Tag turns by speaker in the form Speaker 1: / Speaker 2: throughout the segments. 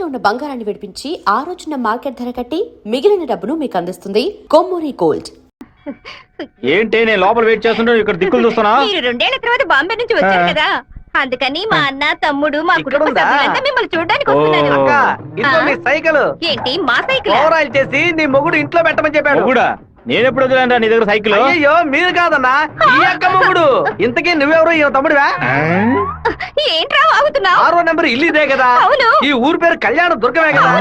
Speaker 1: తాకట్లో ఉన్న బంగారాన్ని విడిపించి ఆ రోజున మార్కెట్ ధర కట్టి మిగిలిన డబ్బును మీకు అందిస్తుంది కొమ్మూరి గోల్డ్.
Speaker 2: ఏంటి నేను లోపల వెయిట్ చేస్తుంటే ఇక్కడ దిక్కులు చూస్తున్నా?
Speaker 3: మీరు 2 ఏళ్ల తర్వాత బాంబే నుంచి వచ్చారు కదా, అందుకని మా అన్న తమ్ముడు మా కుటుంబ సభ్యులంతా మిమ్మల్ని చూడడానికి వస్తున్నారు.
Speaker 4: సైకిల్
Speaker 3: ఏంటి మా సైకిల్?
Speaker 4: ఓవరాల్ చేసి నీ మొగుడు ఇంట్లో పెట్టమని చెప్పాడు.
Speaker 2: కూడా నేను ఎప్పుడు వదిలేంటా నీ దగ్గర సైకిల్?
Speaker 4: అయ్యో మీరు కాదన్నా, ఈ అక్క మొగుడు. ఇంతకీ నువ్వెవరు? ఈ తమ్ముడువా?
Speaker 3: ఏంట్రా వాగుతున్నావు?
Speaker 4: 6వ నెంబర్ ఇల్లు ఇదే కదా?
Speaker 3: అవును.
Speaker 4: ఈ ఊరు పేరు కళ్యాణ దుర్గమే కదా?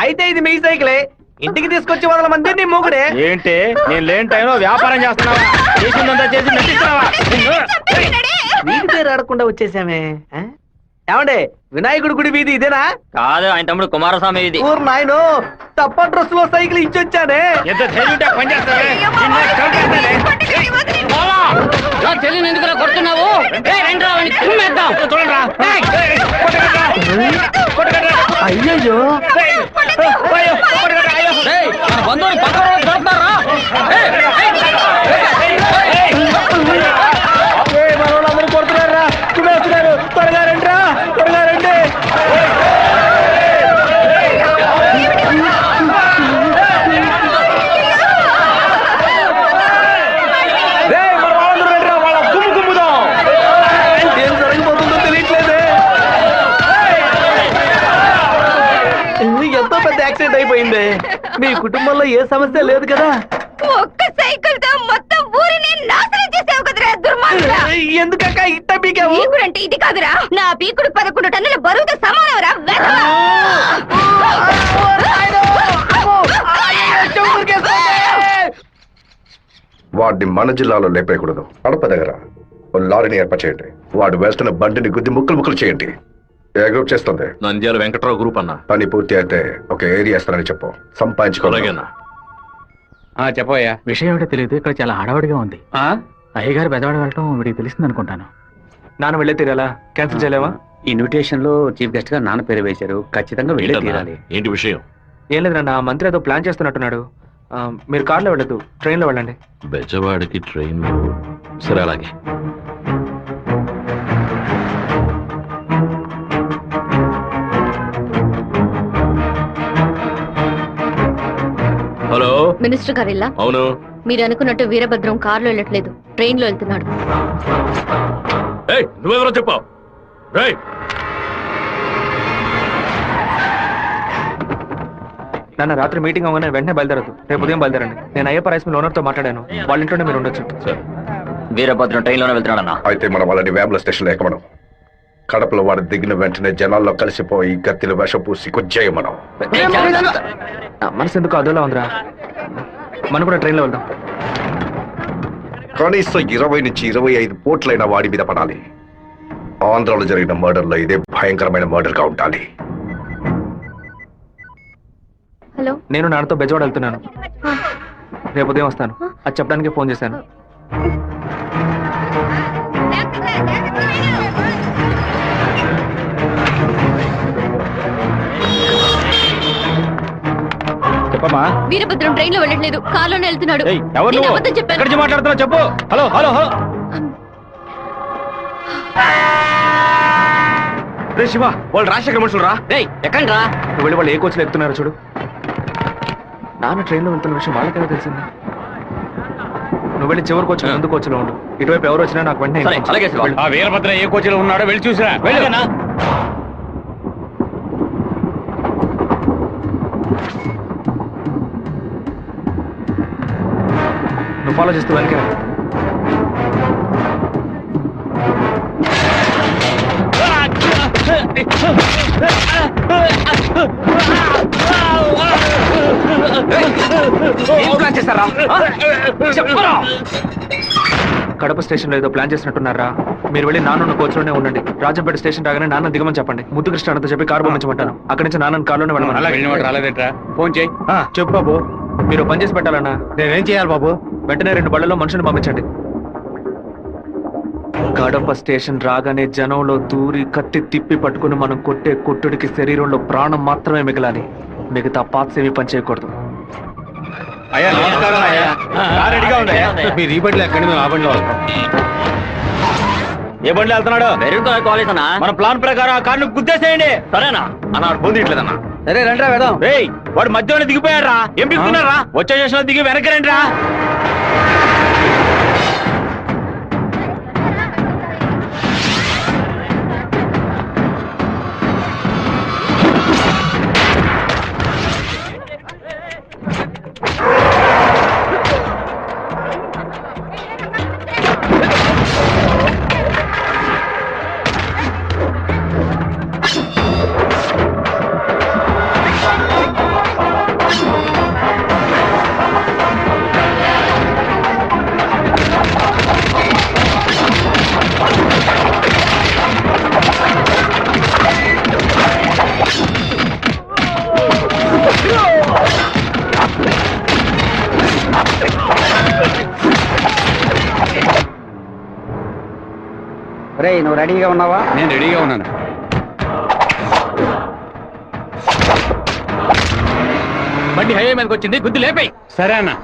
Speaker 4: అయితే ఇది మీ సైకిలే. ఇంటికి తీసుకొచ్చి 100 మంది నీ మొగుడే.
Speaker 2: ఏంటి నేను లేని టైంలో వ్యాపారం చేస్తున్నావా? చేసిందంతా చేసి నటిస్తున్నావా?
Speaker 4: వీడి పేరు ఆడకుండా వచ్చేసామే. ఏమండే, వినాయకుడి గుడి వీధి ఇదేనా?
Speaker 2: కాదు, ఆయన తమ్ముడు కుమారస్వామి ఇది.
Speaker 4: ఊరు నాయను, తప్ప డ్రెస్ లో సైకిల్ ఇచ్చొచ్చానే.
Speaker 2: ఎంత ధైర్యం పని చేస్తావే? చెల్లిని ఎందుకు కొడుతున్నావు?
Speaker 4: అయ్యయ్యో,
Speaker 2: మన బంధువులు పక్కన దొరుకుతారా? మనోళ్ళందరూ కొడుతున్నారా? చూస్తున్నారు. త్వరగా రండి, త్వరగా రండి.
Speaker 4: ఎంతో పెద్ద యాక్సిడెంట్ అయిపోయింది. మీ కుటుంబంలో ఏ సమస్య లేదు కదా?
Speaker 3: ఒక్క సైకిల్ తో మొత్తం ఊరిని నాశనం చేసావు కదరా దుర్మార్గుడా.
Speaker 4: ఎందుకక్క ఇట్ట పీకావు?
Speaker 3: పీకుడంటే ఇది కాదురా, నా పీకుడు 11 టన్నుల బరువుతో సమానవరా.
Speaker 5: వాడిని మన జిల్లాలో లేపేయకూడదు. కడప దగ్గర లారీని ఏర్పాటు చేయండి. వాడు వేస్తున్న బండిని గుద్ది ముక్కలు ముక్కలు చేయండి. ఏ గ్రూప్ చేస్తుంది?
Speaker 6: నంద్యాల వెంకట్రావు గ్రూప్ అన్న.
Speaker 5: పని పూర్తి అయితే ఒక ఏరియా ఇస్తానని చెప్పు. సంపాదించుకోలేనా?
Speaker 2: చెప్పయ్యా. విషయం ఏమిటో తెలియదు, ఇక్కడ చాలా హడావుడిగా ఉంది. అయ్యగారు బెదవాడ వెళ్ళటం వీడికి తెలిసింది అనుకుంటాను.
Speaker 4: నాన్న వెళ్ళే తీరాలా? క్యాన్సిల్ చేయలేవా?
Speaker 7: ఇన్విటేషన్ లో చీఫ్ గెస్ట్ గా నాన్న పేరు వేశారు, ఖచ్చితంగా వెళ్ళే తీరాలి.
Speaker 6: ఏంటి విషయం?
Speaker 4: ఏం లేదన్నా, మంత్రి ఏదో ప్లాన్ చేస్తున్నట్టున్నాడు. మీరు కార్లో వెళ్ళదు, ట్రైన్ లో వెళ్ళండి.
Speaker 6: బెజవాడికి ట్రైన్? సరే అలాగే. హలో,
Speaker 3: మినిస్టర్ గారు ఇలా?
Speaker 6: అవును.
Speaker 3: మీరు అనుకున్నట్టు వీరభద్రం కారులో వెళ్ళట్లేదు, ట్రైన్ లో వెళ్తున్నాడు.
Speaker 6: నువ్వెవరో చెప్పావు?
Speaker 4: నాన్న రాత్రి మీటింగ్ అవగానే వెంటనే బయలుదేరదు, రేపు ఉదయం బయలుదేరండి. నేను అయ్యప్ప రైస్ మిల్ ఓనర్ తో మాట్లాడాను, వాళ్ళ ఇంట్లోనే మీరు ఉండొచ్చు.
Speaker 2: వీరభద్రం ట్రైన్ లోనే వెళ్తున్నాడన్నా.
Speaker 5: అయితే మనం వాళ్ళని వేముల స్టేషన్ లో ఎక్కమనం. కడపలో వాడు దిగిన వెంటనే జనాల్లో కలిసిపోయి గత్తిని వేషం పూసి కొచ్చేయ మనం.
Speaker 4: మనసు ఎందుకు అదోలా ఉందిరా, మనం కూడా ట్రైన్ లో వెళ్దాం.
Speaker 5: కనీసం 20 నుంచి 25 పోట్లైన వాడి మీద పడాలి. ఆంధ్రాలో జరిగిన మర్డర్ లో ఇదే భయంకరమైన మర్డర్ గా ఉండాలి.
Speaker 3: హలో,
Speaker 4: నేను నాన్నతో బెజవాడ వెళ్తున్నాను, రేపు ఉదయం వస్తాను. అది చెప్పడానికి ఫోన్ చేశాను.
Speaker 2: చెప్పమ్మా.
Speaker 3: వీరభద్రం ట్రైన్ లో వెళ్ళట్లేదు, కార్లోనే వెళ్తున్నాడు.
Speaker 2: ఎవరు మాట్లాడుతున్నావు చెప్పు. Hello hello hello.
Speaker 4: రే శివ, వాళ్ళు రాజశేఖర మనుషులు రా.
Speaker 2: ఎక్కండి రా.
Speaker 4: నువ్వు వెళ్ళి వాళ్ళు ఏ కోచ్లో ఎక్కుతున్నారో చూడు. నాన్న ట్రైన్ లో వెళ్తున్న విషయం వాళ్ళకెలా తెలిసింది? నువ్వు వెళ్ళి చివరి కోచ్ ముందు కోచ్లో ఉండు. ఇటువైపు ఎవరు వచ్చినా నాకు వెంటనే.
Speaker 2: వీరభద్ర ఏ కోచ్లో ఉన్నాడో వెళ్ళి చూసిరా. వెళ్ళనా?
Speaker 4: నువ్వు ఫాలో చేస్తూ వెనక. కడప స్టేషన్ లో ఏదో ప్లాన్ చేసినట్టున్నారా? మీరు వెళ్ళి నాన్న కోచ్లోనే ఉండండి. రాజంపేట స్టేషన్ రాగానే నాన్న దిగమని చెప్పండి. ముద్దు కృష్ణ అంతా చెప్పి కారు పంపించమంటాను. అక్కడి నుంచి నాన్న కారులోనే వెళ్ళమని.
Speaker 2: ఫోన్ చేయి.
Speaker 4: చెప్పు బాబు. మీరు పని చేసి పెట్టాలన్నా.
Speaker 2: నేనేం చేయాలి బాబు?
Speaker 4: వెంటనే 2 బళ్ళలో మనుషులు పంపించండి. కడప స్టేషన్ రాగానే జనంలో దూరి కత్తి తిప్పి పట్టుకుని మనం కొట్టే కొట్టుడికి శరీరంలో ప్రాణం మాత్రమే మిగలాలి. మిగతా పాత్స్ ఏమీ పని చేయకూడదు.
Speaker 2: అయ్యా నమస్కారం. అయ్యా రెడీగా ఉందా? మీరు ఈ బండిలో ఎక్కడి మేము ఆ బండిలో వస్తాం.
Speaker 7: ఏ బండి వెళ్తున్నాడు మెరుగుతో కాలేజ్ అన్నా మన ప్లాన్ ప్రకారం ఆ కార్ను గుద్దేసేయండి సరేనా
Speaker 6: అన్న పొందిట్లేదన్నా.
Speaker 7: సరే రండి వెళ్దాం రేయ్ వాడు మధ్యలో దిగిపోయారా ఏం దిగుతున్నారా వచ్చే స్టేషన్ దిగి వెనక్కి రండి రా
Speaker 8: రే నువ్వు రెడీగా ఉన్నావా?
Speaker 7: నేను రెడీగా ఉన్నాను బండి హైవే మీదకి వచ్చింది గుద్ది లేపాయి సరేనా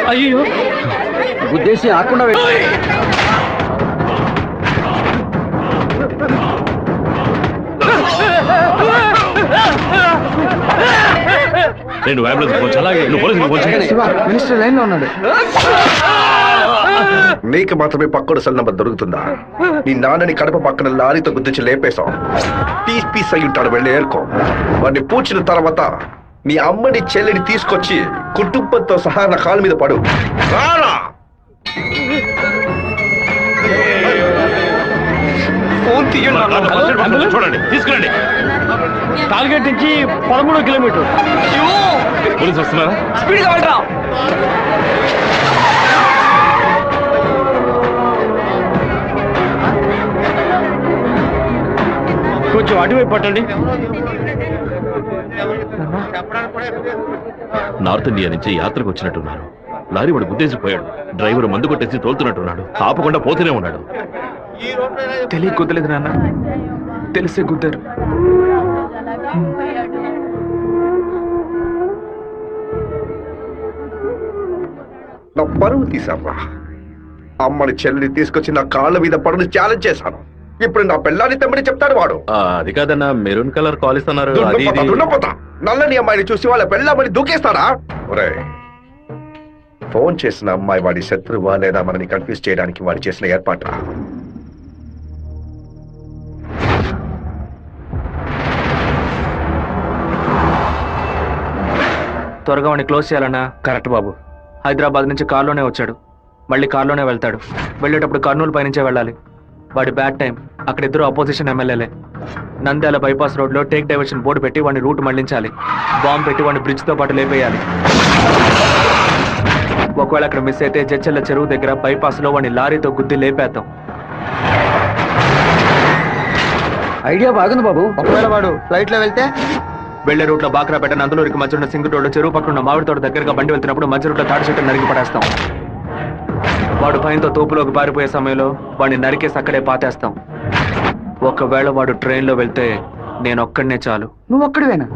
Speaker 7: అయ్యో
Speaker 8: గుద్దేసి ఆకుండా
Speaker 6: నేను అంబులెన్స్ ఫోన్ చేయి. నువ్వు పోలీసులకు ఫోన్ చేయి.
Speaker 8: మినిస్టర్ లైన్ లో ఉన్నాడు.
Speaker 5: నీకు మాత్రమే పక్కడు సెల్ నంబర్ దొరుకుతుందా? నీ నాన్నని కడప పక్కన లారీతో గుద్దించి లేపేశాం. పీస్ పీస్ అయి ఉంటాడు, వెళ్ళి ఏరుకో. వాడిని పూడ్చిన తర్వాత నీ అమ్మని చెల్లిని తీసుకొచ్చి కుటుంబంతో సహా నా కాళ్ళ మీద పడు. రారా! ఫోన్ తీయండి అన్న.
Speaker 6: చూడండి, తీసుకురండి.
Speaker 7: టార్గెట్ నుంచి 13 కిలోమీటర్
Speaker 6: పోలీసు వస్తున్నారా?
Speaker 8: స్పీడ్గా వెళ్ళరా.
Speaker 7: కొంచెం అటువైపు పట్టండి.
Speaker 6: నార్త్ ఇండియా నుంచి యాత్రకు వచ్చినట్టున్నారు. లారీ వాడు గుద్దేసిపోయాడు. డ్రైవర్ మందు కొట్టేసి తోలుతున్నట్టున్నాడు. ఆపకుండా పోతూనే ఉన్నాడు.
Speaker 4: తెలియ గుద్దలేదు నాన్న, తెలిసే గుద్దారు.
Speaker 5: నా పరువు తీసావా? అమ్మని చెల్లిని తీసుకొచ్చి నా కాళ్ళ మీద పడుని ఛాలెంజ్ చేశాను. ఇప్పుడు నా పిల్లాన్ని తెమ్మని చెప్తాడు వాడు.
Speaker 6: అది కాదన్నా, మెరూన్ కలర్ కాల్ ఇస్తున్నారు.
Speaker 5: దున్నపోతా నల్లని అమ్మాయిని చూసి వాళ్ళ పెళ్ళామని దూకేస్తారా? ఒరే, ఫోన్ చేసిన అమ్మాయి వాడి శత్రువా లేదా మనని కన్ఫ్యూజ్ చేయడానికి వాడు చేసిన ఏర్పాటు.
Speaker 4: త్వరగా వాడిని క్లోజ్ చేయాలన్నా.
Speaker 7: కరెక్ట్ బాబు.
Speaker 4: హైదరాబాద్ నుంచి కార్లోనే వచ్చాడు, మళ్ళీ కార్లోనే వెళ్తాడు. వెళ్ళేటప్పుడు కర్నూలు పైనుంచే వెళ్ళాలి. వాడి బ్యాడ్ టైం. అక్కడ ఇద్దరు అపోజిషన్ ఎమ్మెల్యేలే. నంద్యాల బైపాస్ రోడ్ లో టేక్ డైవర్షన్ బోర్డు పెట్టి వాడిని రూట్ మళ్లించాలి. బాంబు పెట్టి వాడిని బ్రిడ్జ్ తో పాటు లేపేయాలి. ఒకవేళ అక్కడ మిస్ అయితే జడ్చెల్ల చెరువు దగ్గర బైపాస్ లో వాడిని లారీతో గుద్ది లేపేద్దాం.
Speaker 8: ఐడియా బాగుంది బాబు. ఒకవేళ వాడు ఫ్లైట్ లో వెళ్తే?
Speaker 4: వెళ్లే రూట్ లో బాక్రాపేట నందులూరికి మధ్య ఉన్న సింగు రోడ్డు చెరువు పక్కన ఉన్న మామిడి తోట దగ్గరగా బండి వెళ్తున్నప్పుడు మధ్య రూట్ లో తాడి చెట్టు నరికి పడేస్తాం. వాడు భయంతో తోపులోకి పారిపోయే సమయంలో వాడిని నరికేసి అక్కడే పాతేస్తాం. ఒకవేళ వాడు ట్రైన్ లో వెళ్తే నేను ఒక్కడనే చాలు.
Speaker 8: నువ్వు ఒక్కడివేనా?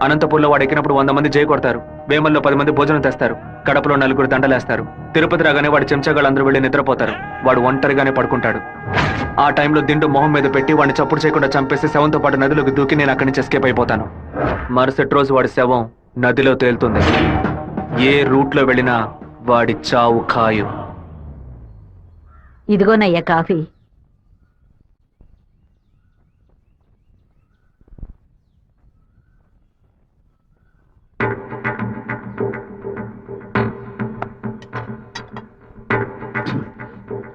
Speaker 4: అనంతపూర్లో వాడు ఎక్కినప్పుడు 100 మంది జై కొడతారు. వేమల్లో 10 మంది భోజనం తెస్తారు. కడపలో 4 దండలేస్తారు. తిరుపతి రాగానే వాడి చెంచాగాళ్ళందరూ వెళ్ళి నిద్రపోతారు. వాడు ఒంటరిగానే పడుకుంటాడు. ఆ టైంలో దిండు మొహం మీద పెట్టి వాడిని చప్పుడు చేయకుండా చంపేసి శవంతో పాటు నదిలోకి దూకి నేను అక్కడి నుంచి ఎస్కేప్ అయిపోతాను. మరుసటి రోజు వాడి శవం నదిలో తేలుతుంది. ఏ రూట్ లో వెళ్ళినా వాడి చావు ఖాయం.
Speaker 3: ఇదిగోనయ్యా కాఫీ.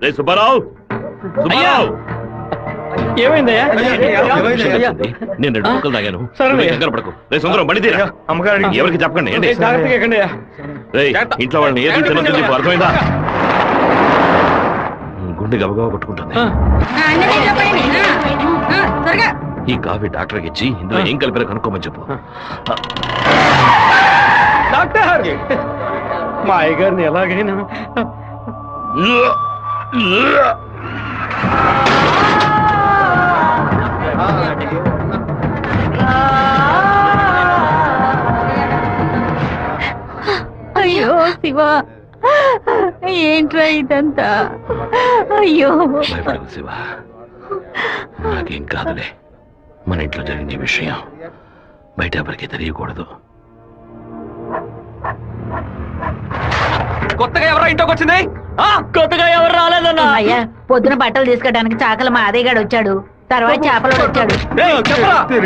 Speaker 6: రే సుబ్బారావు, సుబ్బారావు!
Speaker 7: ఏమైందయ్యా?
Speaker 6: నేను 2 ముక్కలు తాగాను.
Speaker 7: సరే.
Speaker 6: నువ్వే కంగారు పడకు. రే సుందరం, బండి తీరా.
Speaker 7: అమ్మగారికి
Speaker 6: ఎవరికి చెప్పకండి ఏంటి?
Speaker 7: జాగ్రత్తగా ఎక్కండి అయ్యా.
Speaker 6: రేయ్, ఇంట్లో వాళ్ళని ఏది తినొద్దు చెప్పు, అర్థమైందా? గుండె గబగబా కొట్టుకుంటుంది.
Speaker 3: త్వరగా
Speaker 6: ఈ కాఫీ డాక్టర్కి ఇచ్చి ఇందులో ఏం కలిపారో కనుక్కోమని చెప్పు.
Speaker 7: డాక్టర్, మా అయ్యగారిని ఎలాగైనా
Speaker 3: అయ్యో శివ, ఏంట్రా ఇదంతా? అయ్యో
Speaker 6: భయపడకు శివ, నాకేం కాదులే. మన ఇంట్లో జరిగిన ఈ విషయం బయట ఎవరికి తెలియకూడదు.
Speaker 4: కొత్తగా ఎవరో ఇంట్లోకి వచ్చింది?
Speaker 7: కొత్తగా ఎవరు రాలేదన్నా?
Speaker 9: అయ్యా, పొద్దున బట్టలు తీసుకోవడానికి చాకల మా అదేగాడు వచ్చాడు, తర్వాత చేపలు వచ్చాడు.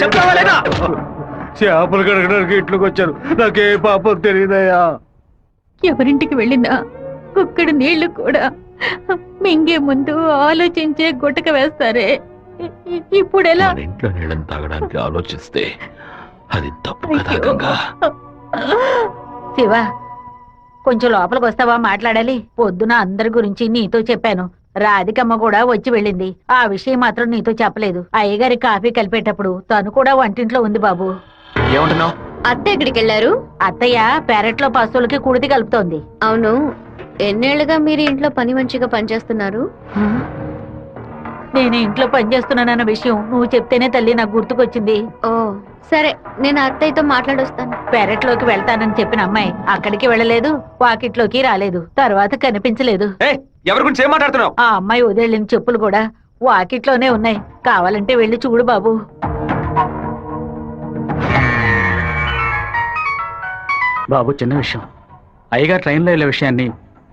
Speaker 4: చెప్పరా లేదా?
Speaker 7: చేపలు కడగడానికి ఇంట్లోకి వచ్చారు. నాకే పాపం తెలియదయ్యా.
Speaker 3: ఎవరింటికి వెళ్ళినా కుక్కడు నీళ్లు కూడా మింగే ముందు ఆలోచించే గుట్టక వేస్తారే, ఇప్పుడెలా?
Speaker 6: మన ఇంట్లో నీళ్ళని తాగడానికి ఆలోచిస్తే అది తప్పు కదా గంగా.
Speaker 9: శివ, కొంచెం లోపలికి వస్తావా, మాట్లాడాలి. పొద్దున అందరి గురించి నీతో చెప్పాను. రాధికమ్మ కూడా వచ్చి వెళ్ళింది. ఆ విషయం మాత్రం నీతో చెప్పలేదు. అయ్యగారి కాఫీ కలిపేటప్పుడు తను కూడా వంటింట్లో ఉంది బాబు.
Speaker 4: ఏమంటున్నావు?
Speaker 3: అత్త ఎక్కడికి వెళ్ళారు?
Speaker 9: అత్తయ్య పెరట్లో పశువులకి కుడితి కలుపుతోంది.
Speaker 3: అవును, ఎన్నేళ్లుగా మీరు ఇంట్లో పని మంచిగా పనిచేస్తున్నారు?
Speaker 9: నేను ఇంట్లో పనిచేస్తున్నానన్న విషయం నువ్వు చెప్తేనే తల్లి నాకు గుర్తుకొచ్చింది.
Speaker 3: ఓ సరే, నేను అత్తయ్యతో మాట్లాడొస్తాను.
Speaker 9: పెరట్లోకి వెళ్తానని చెప్పిన అమ్మాయి అక్కడికి వెళ్ళలేదు, వాకిట్లోకి రాలేదు, తర్వాత కనిపించలేదు.
Speaker 4: ఎవరి గురించి ఏం మాట్లాడుతున్నావు?
Speaker 9: ఆ అమ్మాయి వదిలిన చెప్పులు కూడా వాకిట్లోనే ఉన్నాయి. కావాలంటే వెళ్ళి చూడు బాబు.
Speaker 2: బాబు, చిన్న విషయం. అయ్యగారు ట్రైన్లో వెళ్ళే విషయాన్ని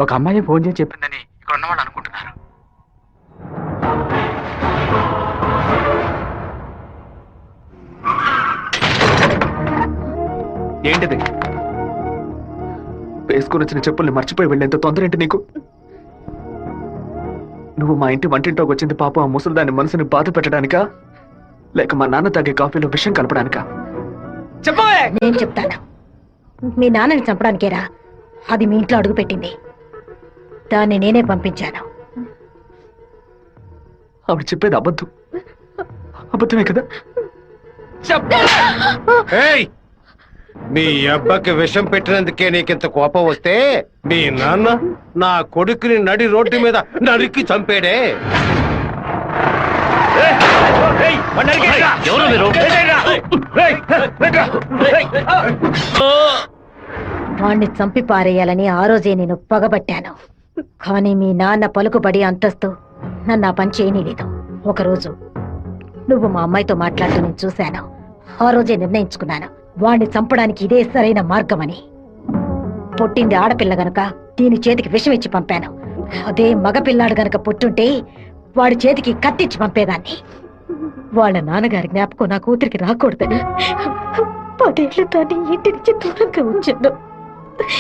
Speaker 2: ఒక అమ్మాయి ఫోన్ చేసి చెప్పిందని ఇక్కడ ఉన్నవాళ్ళు అనుకుంటున్నారు.
Speaker 4: ఏంటిది? వేసుకుని వచ్చిన చెప్పుల్ని మర్చిపోయి వెళ్ళేంత తొందర ఏంటి నీకు? నువ్వు మా ఇంటి వంటింట్లోకి వచ్చింది పాప ఆ ముసలిదాని మనసుని బాధ పెట్టడానికా, లేక మా నాన్న తాగే కాఫీలో విషయం కలపడానికా? చెప్పవే!
Speaker 9: నేను చెప్తాను. మీ నాన్నని చంపడానికేరా అది మీ ఇంట్లో అడుగు పెట్టింది. దాన్ని నేనే పంపించాను.
Speaker 4: ఆవిడ చెప్పేది అబద్ధం. అబద్ధమే కదా?
Speaker 10: మీ అబ్బకి విషం పెట్టినందుకే నీకింత కోపం వస్తే మీ నాన్న నా కొడుకుని నడి రోడ్డు మీద నరికి చంపాడే.
Speaker 6: ఎవరు మీరు?
Speaker 9: వాణ్ణి చంపి పారేయాలని ఆ రోజే నేను పగబట్టాను. కానీ మీ నాన్న పలుకుబడి అంతస్తు నన్ను ఆ పని చేయనీలేదు. ఒకరోజు నువ్వు మా అమ్మాయితో మాట్లాడుతూ నేను చూశాను. ఆ రోజే నిర్ణయించుకున్నాను, వాణ్ణి చంపడానికి ఇదే సరైన మార్గమని. పుట్టింది ఆడపిల్ల గనక దీని చేతికి విషం ఇచ్చి పంపాను. అదే మగపిల్లాడు గనక పుట్టుంటే వాడి చేతికి కత్తిచ్చి పంపేదాన్ని. వాళ్ళ నాన్నగారి జ్ఞాపకం నా కూతురికి రాకూడదని 10 ఏళ్లు దాన్ని ఇంటి నుంచి దూరంగా ఉంచాను.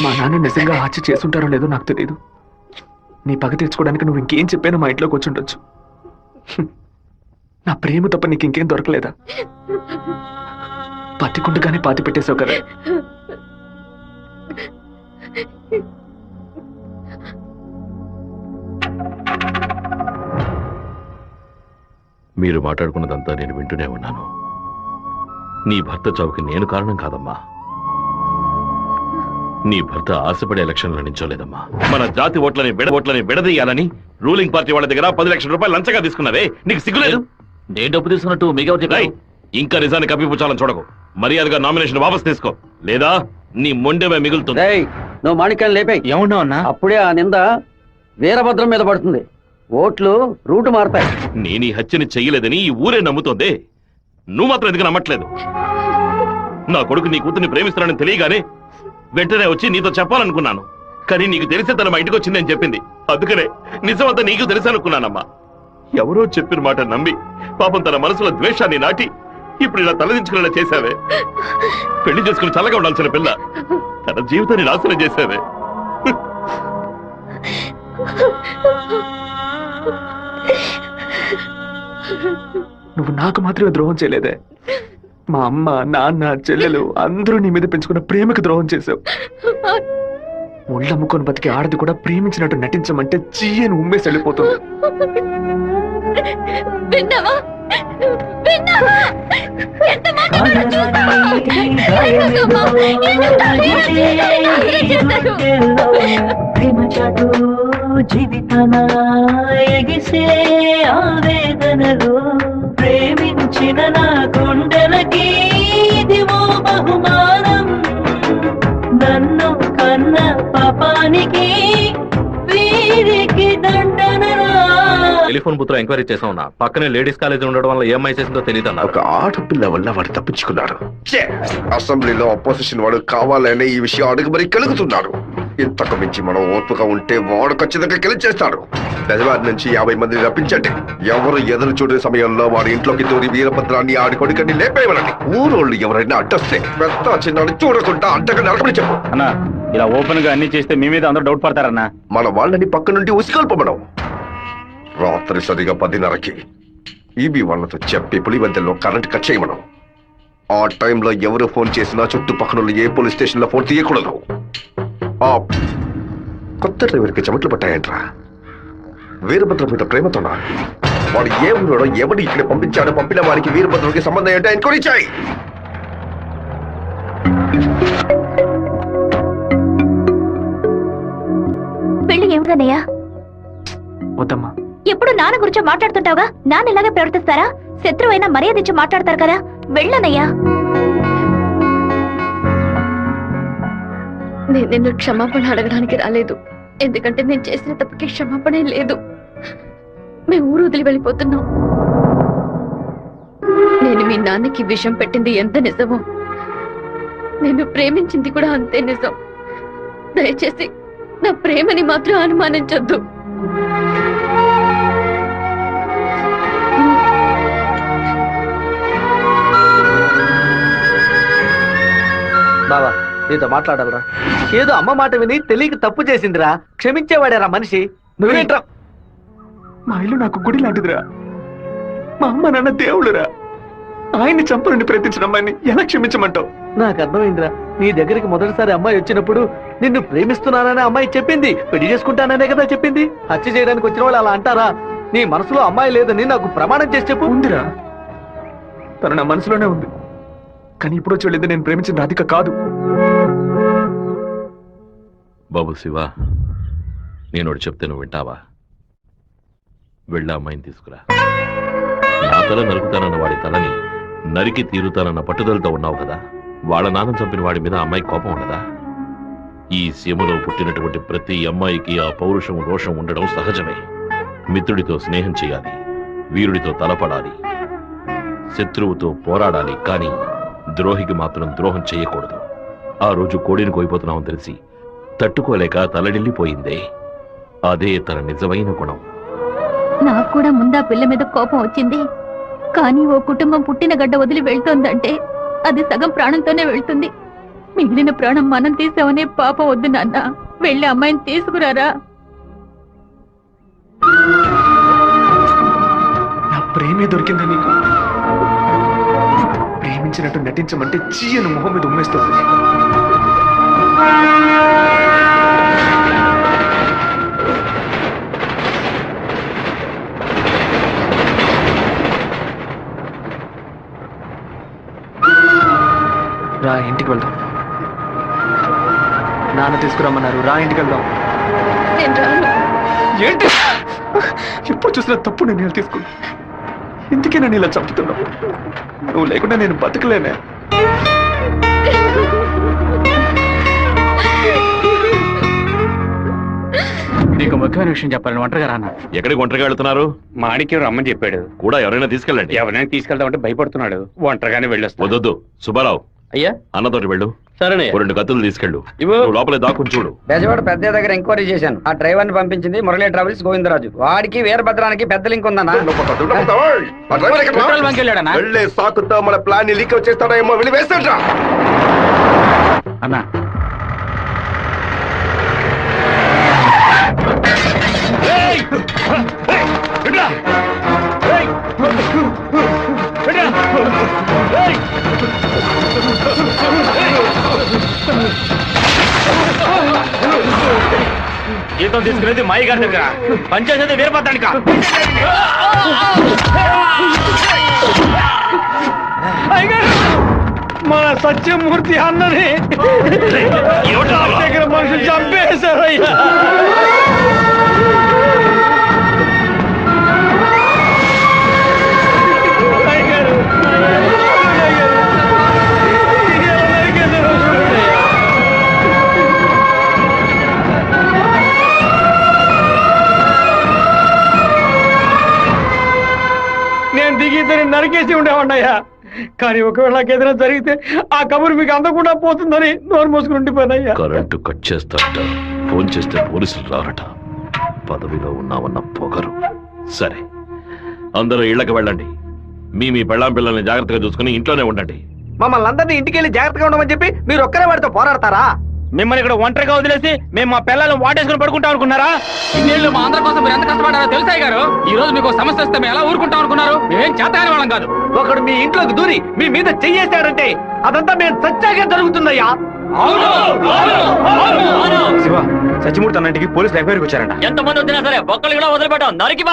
Speaker 4: మా నాన్న నిజంగా హత్య చేసుంటారో లేదో నాకు తెలియదు. నీ పగ తీర్చుకోవడానికి నువ్వు ఇంకేం చెప్పానో మా ఇంట్లోకి వచ్చి ఉండొచ్చు. నా ప్రేమ తప్ప నీకు ఇంకేం దొరకలేదా? పత్తికుండగానే పాతి పెట్టేశావు కదా.
Speaker 6: మీరు మాట్లాడుకున్నదంతా నేను వింటూనే ఉన్నాను. నీ భర్త చావుకి నేను కారణం కాదమ్మా. నీ భర్త ఆశపడే ఎలక్షన్లో నించోలేదమ్మా. మన జాతి ఓట్లని విడదీయాలని రూలింగ్ పార్టీ వాళ్ళ దగ్గర 10 లక్షల రూపాయలు లంచగా తీసుకున్నావే, నీకు సిగ్గులేదు?
Speaker 2: నేను డబ్బు తీసుకున్నట్టు మీకు
Speaker 6: ఇంకా నిజాన్ని కప్పిపుచ్చాలని చూడకు. మర్యాదగా నామినేషన్ వాపస్ తీసుకో, లేదా నీ మొండెమే మిగులుతుంది.
Speaker 8: నువ్వు మాణిక్యాన్ని లేపే.
Speaker 2: ఏమన్నావు అన్నా?
Speaker 8: అప్పుడే ఆ నింద వీరభద్రం మీద పడుతుంది. ఓట్లు రూటు మారుతాయి.
Speaker 6: నేను ఈ హత్యని చెయ్యలేదని ఈ ఊరే నమ్ముతోంది. నువ్వు మాత్రం ఎందుకు నమ్మట్లేదు? నా కొడుకు నీ కూతుర్ని ప్రేమిస్తున్నానని తెలియగానే వెంటనే వచ్చి నీతో చెప్పాలనుకున్నాను. కానీ నీకు తెలిసే తన మా ఇంటికి వచ్చిందని చెప్పింది. అందుకనే నిజమంతా నీకు తెలుసనుకున్నానమ్మా. ఎవరో చెప్పిన మాట నమ్మి పాపం తన మనసులో ద్వేషాన్ని నాటి ఇప్పుడు ఇలా తలదించుకునేలా చేశావే. పెళ్లి చేసుకుని చల్లగా ఉండాల్సిన పిల్ల తన జీవితాన్ని నాశనం చేశావే.
Speaker 4: నువ్వు నాకు మాత్రమే ద్రోహం చేయలేదే, మా అమ్మ నాన్న చెల్లెలు అందరూ నీ మీద పెంచుకున్న ప్రేమకు ద్రోహం చేశావు. ఒళ్ళమ్ముకొని బతికి ఆడది కూడా ప్రేమించినట్టు నటించమంటే చీయని ఉమ్మేసి వెళ్ళిపోతుంది.
Speaker 3: విన్నావా? విన్నావా? ఎంత మాట అన్నావు? ఎందుకమ్మా? ఎందుకు చేశారు?
Speaker 11: జీవితన ఎగిసే ఆవేదనలో ప్రేమించిన నా గుండెలకి ఇదివో బహుమానం. నన్ను కన్న పాపానికి వీరికి దండనరా.
Speaker 6: టెలిఫోన్ బూత్ లో ఎంక్వైరీ చేసా ఉన్నా. పక్కనే లేడీస్ కాలేజ్ ఉండడం వల్ల ఏమై చేసిందో తెలియదన్నా.
Speaker 5: ఒక ఆడపిల్ల వల్ల వాడు తప్పించుకున్నాడు. ఛే! అసెంబ్లీలో అపోజిషన్ వాడు కావాలనే ఈ విషయం అడుగు మరి కలుగుతున్నాడు. ఇంతకు మించి మనం ఓర్పుగా ఉంటే వాడు ఖచ్చితంగా గెలిచేస్తాడు. బెజవాడి నుంచి 50 మందిని రప్పించండి. ఎవరు ఎదురు చూడే సమయంలో వాడి ఇంట్లోకి దూరి వీరభద్రాన్ని ఆడి కొడుకని లేపేయమనండి. ఊరోళ్ళు ఎవరైనా అడ్డొస్తే పెద్ద చిన్నాడు చూడకుండా అడ్డగా నడకమని చెప్పు.
Speaker 7: అన్నా ఇలా ఓపెన్ గా అన్ని చేస్తే మీ మీద అందరూ డౌట్ పడతారన్నా.
Speaker 5: మన వాళ్ళని పక్క నుండి ఉసిగొల్పమనం. రాత్రి సరిగా 10:30కి ఈబీ వాళ్ళతో చెప్పి పులివెందుల్లో కరెంట్ కట్ చేయమనం. ఆ టైంలో ఎవరు ఫోన్ చేసినా చుట్టుపక్కల ఏ పోలీస్ స్టేషన్ లో ఫోన్ తీయకూడదు. ఆ కొత్త డ్రైవర్కి చెమట్లు పట్టాయంట్రా. వీరభద్ర మీద ప్రేమతోనా? వాడు ఏ ఊరోడో ఎవడు ఇక్కడ పంపించాడో పంపిన వారికి వీరభద్రుడికి సంబంధం ఏంటో ఎంక్వైరీ చేయి.
Speaker 3: పెళ్లి ఏమిటన్నయ్యా?
Speaker 4: వద్దమ్మా.
Speaker 3: ఎప్పుడు నాన్న గురించి మాట్లాడుతుంటావుగా, నాన్న ఇలాగే ప్రవర్తిస్తారా? శత్రువైనా మర్యాద ఇచ్చి మాట్లాడతారు కదా, వెళ్ళనయ్యా. నేను నిన్ను క్షమాపణ అడగడానికి రాలేదు, ఎందుకంటే నేను చేసిన తప్పుకి క్షమాపణ లేదు. మేము ఊరు వదిలి వెళ్ళిపోతున్నాం. నేను మీ నాన్నకి విషం పెట్టింది ఎంత నిజమో, నేను ప్రేమించింది కూడా అంతే నిజం. దయచేసి నా ప్రేమని మాత్రం అనుమానించొద్దు.
Speaker 8: బావా నీతో మాట్లాడాలరా. ఏదో అమ్మ మాట విని తెలియక తప్పు చేసిందిరా, క్షమించేవాడేరా మనిషి. నువ్వేంట్రా?
Speaker 4: మా ఇల్లు నాకు గుడి లాంటిదిరా. మా అమ్మ నాన్న దేవుడురా. ఆయన్ని చంపనుండి ప్రయత్నించిన అమ్మాయిని ఎలా క్షమించమంటావు?
Speaker 8: నాకు అర్థమైందిరా. నీ దగ్గరికి మొదటిసారి అమ్మాయి వచ్చినప్పుడు నిన్ను ప్రేమిస్తున్నాననే అమ్మాయి చెప్పింది, పెళ్లి చేసుకుంటాననే కదా చెప్పింది. హత్య చేయడానికి వచ్చిన వాళ్ళు అలా అంటారా? నీ మనసులో అమ్మాయి లేదని నాకు ప్రమాణం చేసి చెప్పు.
Speaker 4: ఉందిరా, తను నా మనసులోనే ఉంది. కానీ ఇప్పుడు వచ్చి వెళ్ళింది నేను ప్రేమించిన రాధిక కాదు.
Speaker 6: బాబు శివ, నేను చెప్తే నువ్వు వింటావా? వెళ్ళి అమ్మాయిని తీసుకురా. నా తల నరుకుతానన్న వాడి తలని నరికి తీరుతానన్న పట్టుదలతో ఉన్నావు కదా. వాళ్ళ నాన్న చంపిన వాడి మీద అమ్మాయి కోపం ఉండదా? ఈ సీమలో పుట్టినటువంటి ప్రతి అమ్మాయికి ఆ పౌరుషం రోషం ఉండడం సహజమే. మిత్రుడితో స్నేహం చేయాలి, వీరుడితో తలపడాలి, శత్రువుతో పోరాడాలి, కానీ ద్రోహికి మాత్రం ద్రోహం చేయకూడదు. ఆ రోజు కోడిని కోయిపోతున్నామని తెలిసి తట్టుకోలేక తలడిల్లిపోయిందే, అదే తన నిజమైన గుణం.
Speaker 3: నాకు కూడా ముందా పిల్ల మీద కోపం వచ్చింది, కానీ ఓ కుటుంబం పుట్టిన గడ్డ వదిలి వెళ్తోందంటే అది సగం ప్రాణంతోనే వెళ్తుంది. మిగిలిన ప్రాణం మనం తీసామనే పాపం వద్దు నాన్న. వెళ్ళి అమ్మాయిని తీసుకురారా.
Speaker 4: నా ప్రేమే దొరికిందా నీకు? ప్రేమించినట్టు నటించమంటే చీయను మొహం మీద ఉమ్మేస్తుంది. రా, ఇంటికి వెళ్దాం. నాన్న తీసుకురమ్మన్నారు, రా ఇంటికి వెళ్దాం. ఏంటి ఎప్పుడు చూసినా తప్పు నిర్ణయాలు తీసుకున్నా. ఇందుకే నన్ను ఇలా చంపుతున్నావు. నువ్వు లేకుండా నేను బతకలేనే.
Speaker 2: నీకు ముఖ్యమైన విషయం చెప్పాలని ఒంటరిగా రానా?
Speaker 6: ఎక్కడికి ఒంటరిగా వెళ్తున్నారు?
Speaker 7: మాణిక్యం రమ్మని చెప్పాడు.
Speaker 6: కూడా ఎవరైనా తీసుకెళ్ళండి.
Speaker 7: ఎవరైనా తీసుకెళ్దామంటే భయపడుతున్నాడు. ఒంటరిగానే వెళ్ళొస్తా.
Speaker 6: వద్దొద్దు సుబ్బారావు,
Speaker 8: అయ్యా
Speaker 6: అన్నతోటి వెళ్ళు.
Speaker 8: సరేనే.
Speaker 6: 2 కత్తులు తీసుకెళ్ళు.
Speaker 8: ఇవ్వు.
Speaker 6: నువ్వు లోపలే దాక్కుని చూడు.
Speaker 8: బెజవాడ పెద్ద దగ్గర ఎంక్వైరీ చేశాను. ఆ డ్రైవర్ ని పంపించింది మురళీ ట్రావెల్స్ గోవిందరాజు. వాడికి వీరభద్రానికి పెద్ద లింక్ ఉందన్నా.
Speaker 2: పెట్రోల్ బంక్ వెళ్ళాడనా?
Speaker 5: వెళ్ళే సాకుతో మన ప్లాన్ ని లీక్ చేస్తాడో ఏమో, వెళ్ళి వేస్తాడ్రా.
Speaker 2: అన్నా
Speaker 6: ఏయ్!
Speaker 7: జీతం తీసుకునేది మా గారి దగ్గర, పనిచేసేది వీరభద్రానిక.
Speaker 8: మన సత్యమూర్తి అన్నని దగ్గర మనుషులు చంపేశారయ్యా. నేను దిగి నరికేసి ఉండేవాడినయ్యా. కానీ ఒకవేళ నాకు ఏదైనా జరిగితే ఆ కబురు మీకు అందకుండా పోతుందని నోరు మూసుకుని ఉండిపోయినయ్యా.
Speaker 6: కరెంటు కట్ చేస్తారట, ఫోన్ చేస్తే పోలీసులు రారట. పదవిలో ఉన్నామన్న పొగరు. సరే, అందరూ ఇళ్లకు వెళ్ళండి. మీ పెళ్ళాం పిల్లల్ని జాగ్రత్తగా చూసుకుని ఇంట్లోనే ఉండండి.
Speaker 8: మమ్మల్ని అందరినీ ఇంటికి వెళ్ళి జాగ్రత్తగా ఉండమని చెప్పి మీరు ఒక్కరే వాడితో పోరాడతారా?
Speaker 7: మిమ్మల్ని ఇక్కడ ఒంటరిగా వదిలేసి మేము మా పిల్లలను వాటేసుకుని పడుకుంటాం అనుకున్నారా?
Speaker 2: ఇన్నేళ్ళు మా అందరి కోసం మీరు ఎంత కష్టపడారో తెలుసాయి గారు. ఈ రోజు మీకు సమస్య వస్తే మేము ఎలా ఊరుకుంటాం అనుకున్నారు? మేమేం చేతగాని వాళ్ళం కాదు.
Speaker 8: ఒకడు మీ ఇంట్లోకి దూరి మీ మీద చెయ్యేశాడంటే అదంతా మేము చచ్చాకే జరుగుతుందయ్యా.
Speaker 7: శివ, సత్యమూర్తి అన్న ఇంటికి పోలీసులు ఎంక్వైరీకి వచ్చారంట.
Speaker 11: ఎంతమంది వచ్చినా సరే ఒక్కళ్ళు కూడా వదిలిపెట్టాం, నరికి